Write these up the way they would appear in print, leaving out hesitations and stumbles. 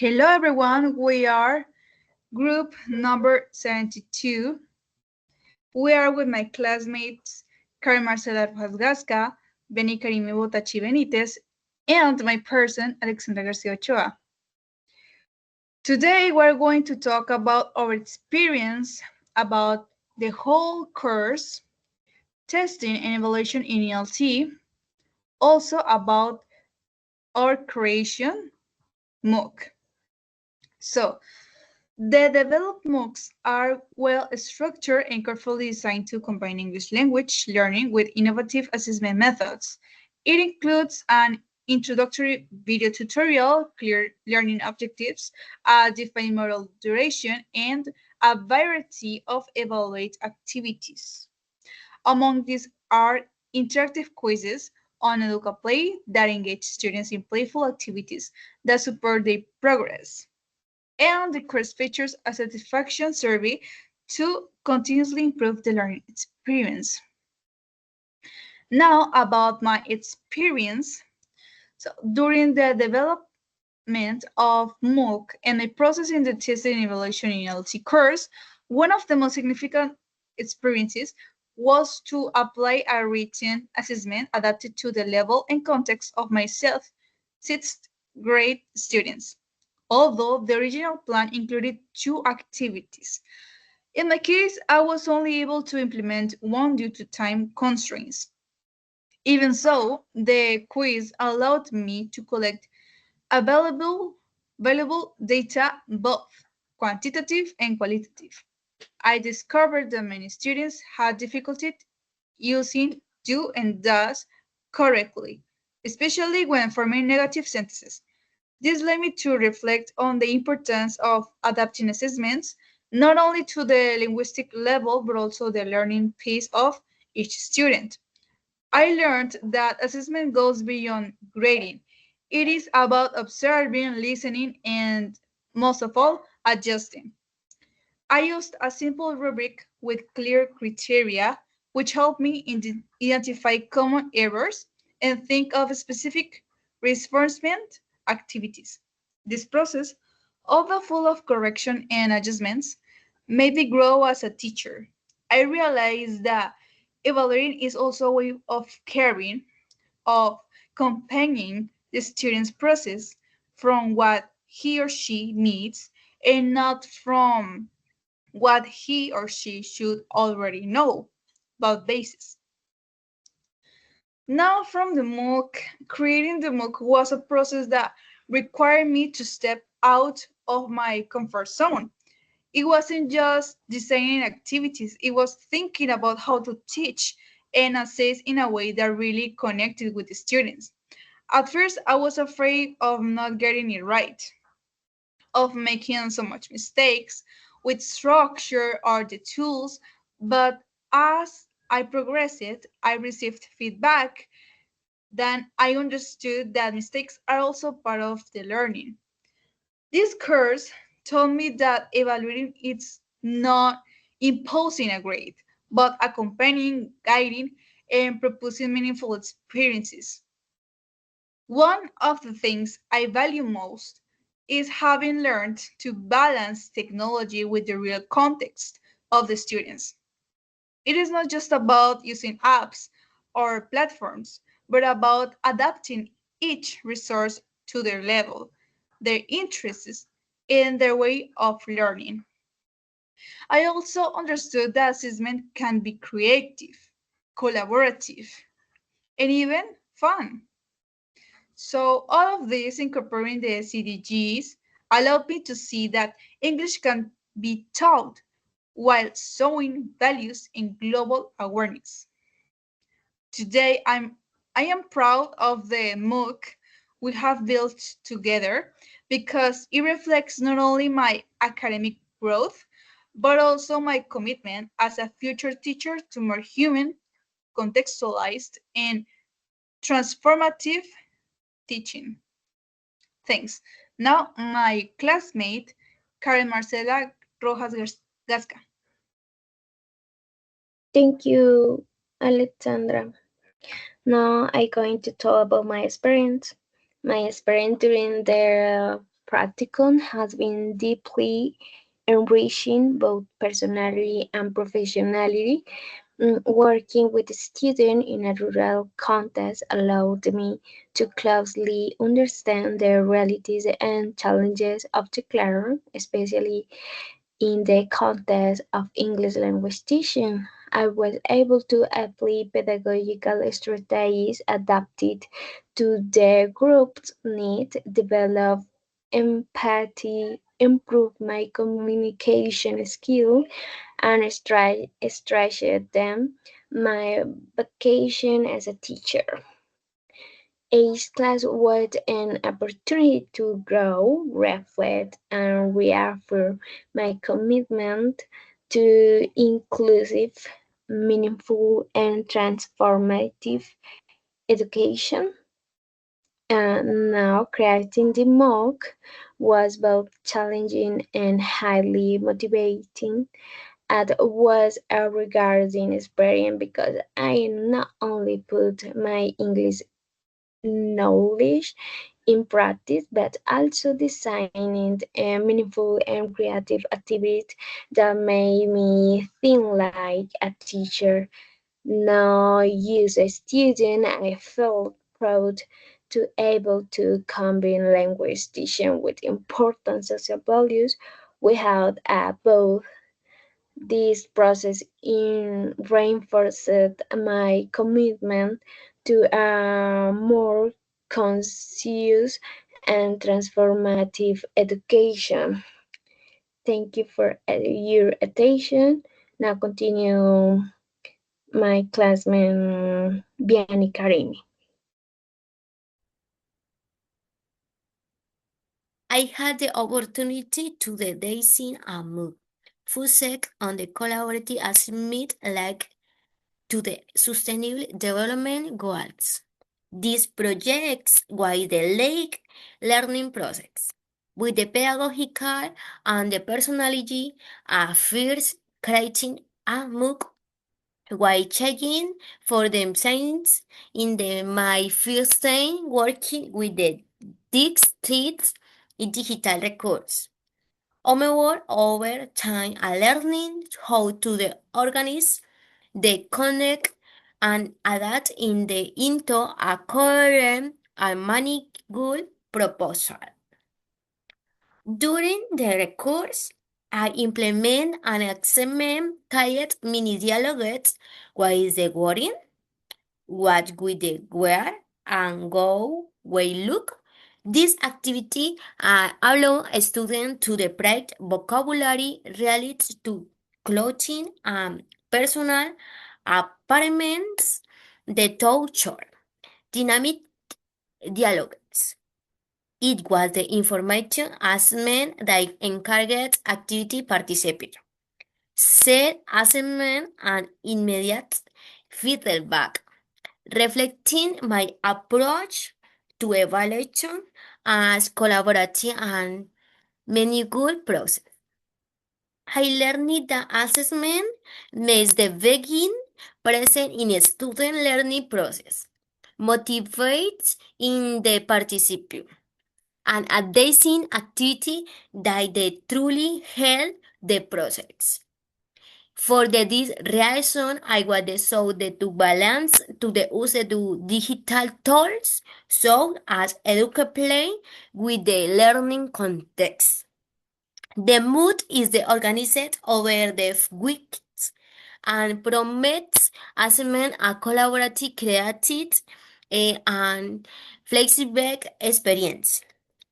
Hello everyone, we are group number 72. We are with my classmates Karen Marcela Rojas Gasca, Beni Karime Botachi Benitez, and my person Alexandra Garcia Ochoa. Today we're going to talk about our experience about the whole course, testing and evaluation in ELT, also about our creation MOOC. So, the developed MOOCs are well structured and carefully designed to combine English language learning with innovative assessment methods. It includes an introductory video tutorial, clear learning objectives, a defined model duration, and a variety of evaluate activities. Among these are interactive quizzes on EducaPlay that engage students in playful activities that support their progress, and the course features a satisfaction survey to continuously improve the learning experience. Now about my experience. So during the development of MOOC and the process in the testing and evaluation in LT course, one of the most significant experiences was to apply a written assessment adapted to the level and context of my sixth grade students, although the original plan included two activities. In my case, I was only able to implement one due to time constraints. Even so, the quiz allowed me to collect available, valuable data, both quantitative and qualitative. I discovered that many students had difficulty using do and does correctly, especially when forming negative sentences. This led me to reflect on the importance of adapting assessments, not only to the linguistic level, but also the learning pace of each student. I learned that assessment goes beyond grading. It is about observing, listening, and most of all, adjusting. I used a simple rubric with clear criteria, which helped me identify common errors and think of specific reinforcement activities. This process, although full of correction and adjustments, made me grow as a teacher. I realized that evaluating is also a way of caring, of accompanying the student's process from what he or she needs and not from what he or she should already know about basis. Now from the MOOC, creating the MOOC was a process that required me to step out of my comfort zone. It wasn't just designing activities, it was thinking about how to teach and assess in a way that really connected with the students. At first, I was afraid of not getting it right, of making so much mistakes with structure or the tools, but as I progressed, I received feedback. Then I understood that mistakes are also part of the learning. This course told me that evaluating is not imposing a grade, but accompanying, guiding, and proposing meaningful experiences. One of the things I value most is having learned to balance technology with the real context of the students. It is not just about using apps or platforms, but about adapting each resource to their level, their interests, and their way of learning. I also understood that assessment can be creative, collaborative, and even fun. So all of this incorporating the CDGs allowed me to see that English can be taught while showing values in global awareness. Today, I am proud of the MOOC we have built together because it reflects not only my academic growth, but also my commitment as a future teacher to more human, contextualized, and transformative teaching. Thanks. Now, my classmate, Karen Marcela Rojas Gasca. Thank you, Alexandra. Now I'm going to talk about my experience. My experience during the practicum has been deeply enriching both personally and professionally. Working with students in a rural context allowed me to closely understand the realities and challenges of the classroom, especially in the context of English language teaching. I was able to apply pedagogical strategies adapted to the group's needs, develop empathy, improve my communication skill, and stretched them my vocation as a teacher. Each class was an opportunity to grow, reflect, and reaffirm my commitment to inclusive, meaningful, and transformative education. And now creating the MOOC was both challenging and highly motivating. It was a rewarding experience because I not only put my English knowledge in practice, but also designing a meaningful and creative activities that made me think like a teacher, not just a student. I felt proud to able to combine language teaching with important social values. We had both this process reinforced my commitment to a more conscious and transformative education. Thank you for your attention. Now continue my classmate Biani Karimi. I had the opportunity to design a MOOC focused on the collaborative aspect like to the Sustainable Development Goals. These projects were the lake learning process with the pedagogical and the personality at first creating a MOOC while checking for the signs in my first time working with the districts in digital records. Over time, I learning how to organize, the connect, and adapt into a coherent and manageable proposal. During the course, I implement an experiment titled mini dialogues. What is the wording? What with the where and go way look. This activity allows students to develop vocabulary related to clothing and personal appearance. The short dynamic dialogues. It was the information assessment that encouraged activity participation. Set assessment and immediate feedback, reflecting my approach to evaluation as collaborative and meaningful process. I learned that assessment makes the begin present in a student learning process, motivates in the participant, and a design activity that they truly help the process. For this reason, I was decided to balance to the use of digital tools so as educate play with the learning context. The mood is the organized over the weeks and promotes assignment a collaborative, creative, and flexible experience.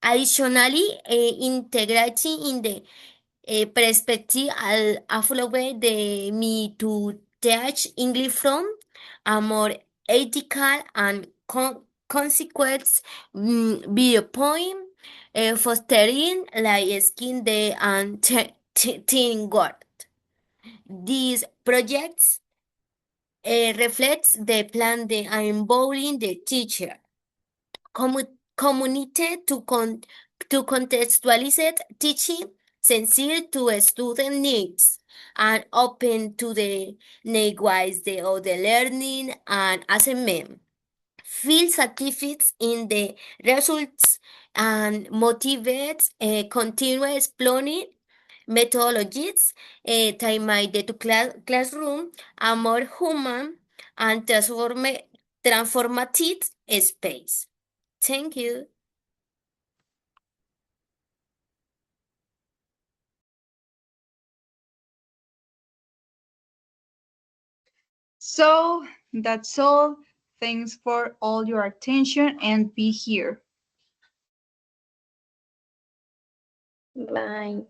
Additionally, integrating in the perspective allow me to teach English from a more ethical and consequence viewpoint, fostering like skin day and teamwork. These projects reflects the plan they are involving the teacher community to contextualize teaching sensitive to student needs and open to the needs of the learning and assessment. Field certificates in the results and motivates continue exploring methodologies that make the classroom a more human and transformative space. Thank you. So that's all. Thanks for all your attention and be here. Bye.